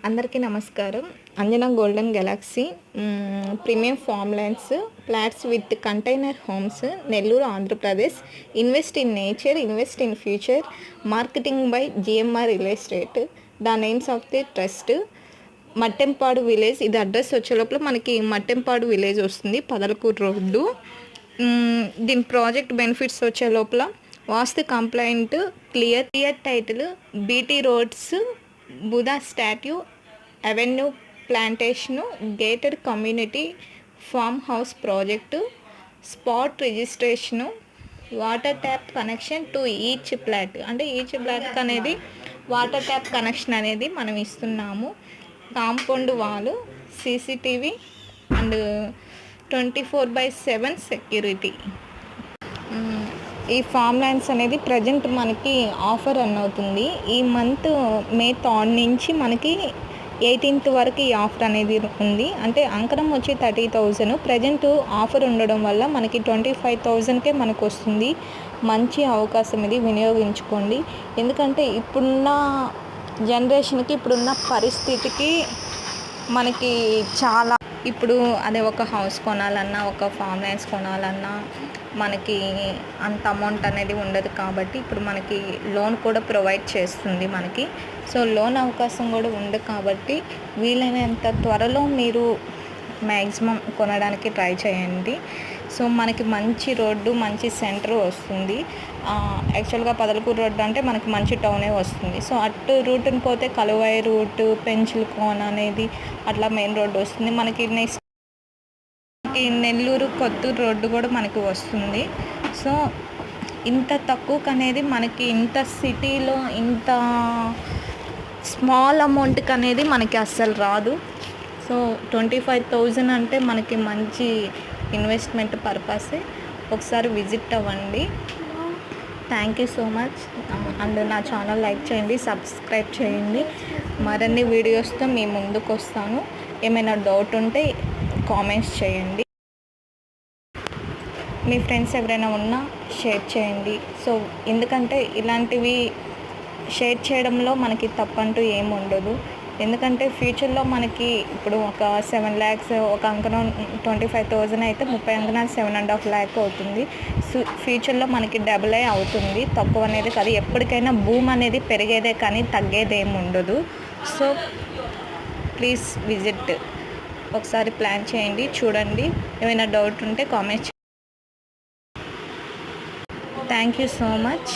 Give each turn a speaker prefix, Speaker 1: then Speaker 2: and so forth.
Speaker 1: అందరికీ నమస్కారం. Anjana golden galaxy premium farm lands flats with container homes, Nellore, Andhra Pradesh. Invest in nature, invest in future. Marketing by GMR real estate. The names of the trust. Mattempadu village. ఇది address వచ్చే లోపల మనకి Mattempadu village వస్తుంది, Podalakur road. దీని project benefits వచ్చే లోపల vastu compliant, clear title, BT roads, Buddha statue, avenue plantation, gated community farm house project, spot registration, water tap connection to each flat. అంటే each ఫ్లాట్కి అనేది వాటర్ ట్యాప్ కనెక్షన్ అనేది మనం ఇస్తున్నాము. Compound wall, CCTV and 24/7 security. ఈ form lands అనేది present మనకి offer run అవుతుంది. ఈ మంత్ మే 3 నుంచి మనకి 18th వరకు ఈ ఆఫర్ అనేది ఉంది. అంటే అంకరం వచ్చి 30,000. ప్రజెంట్ ఆఫర్ ఉండడం వల్ల మనకి 25,000కే మనకు వస్తుంది. మంచి అవకాశం ఇది, వినియోగించుకోండి. ఎందుకంటే ఇప్పుడున్న జనరేషన్కి, ఇప్పుడున్న పరిస్థితికి మనకి చాలా, ఇప్పుడు అదే ఒక హౌస్ కొనాలన్నా, ఒక ఫామ్ ల్యాండ్స్ కొనాలన్నా మనకి అంత అమౌంట్ అనేది ఉండదు. కాబట్టి ఇప్పుడు మనకి లోన్ కూడా ప్రొవైడ్ చేస్తుంది మనకి. సో లోన్ అవకాశం కూడా ఉంది కాబట్టి వీలైనంత త్వరలో మీరు మ్యాక్సిమం కొనడానికి ట్రై చేయండి. సో మనకి మంచి రోడ్డు, మంచి సెంటర్ వస్తుంది. యాక్చువల్గా పదలకూరు రోడ్డు అంటే మనకి మంచి టౌనే వస్తుంది. సో అటు రూట్ని పోతే కలువాయి రూట్, పెంచుల కోన అనేది అట్లా మెయిన్ రోడ్డు వస్తుంది మనకి. నెక్స్ట్ నెల్లూరు, కొత్తూరు రోడ్డు కూడా మనకి వస్తుంది. సో ఇంత తక్కువకు అనేది మనకి, ఇంత సిటీలో ఇంత స్మాల్ అమౌంట్కి అనేది మనకి అస్సలు రాదు. సో 25,000 అంటే మనకి మంచి ఇన్వెస్ట్మెంట్ పర్పసే. ఒకసారి విజిట్ అవ్వండి. Thank you so much. And నా ఛానల్ లైక్ చేయండి, సబ్స్క్రైబ్ చేయండి. మరిన్ని వీడియోస్తో మీ ముందుకు వస్తాను. ఏమైనా డౌట్ ఉంటే కామెంట్స్ చేయండి. మీ ఫ్రెండ్స్ ఎవరైనా ఉన్నా షేర్ చేయండి. సో ఎందుకంటే ఇలాంటివి షేర్ చేయడంలో మనకి తప్పంటూ ఏమి ఉండదు. ఎందుకంటే ఫ్యూచర్లో మనకి ఇప్పుడు ఒక 7 lakhs, ఒక అంకణం 25,000 అయితే 30 అంకణాలు 7.5 lakh అవుతుంది. ఫ్యూచర్లో మనకి డబుల్ అవుతుంది, తక్కువ అనేది కాదు. ఎప్పటికైనా భూమి అనేది పెరిగేదే కానీ తగ్గేదేమి ఉండదు. సో ప్లీజ్ విజిట్, ఒకసారి ప్లాన్ చేయండి, చూడండి. ఏమైనా డౌట్ ఉంటే comments. Thank you so much.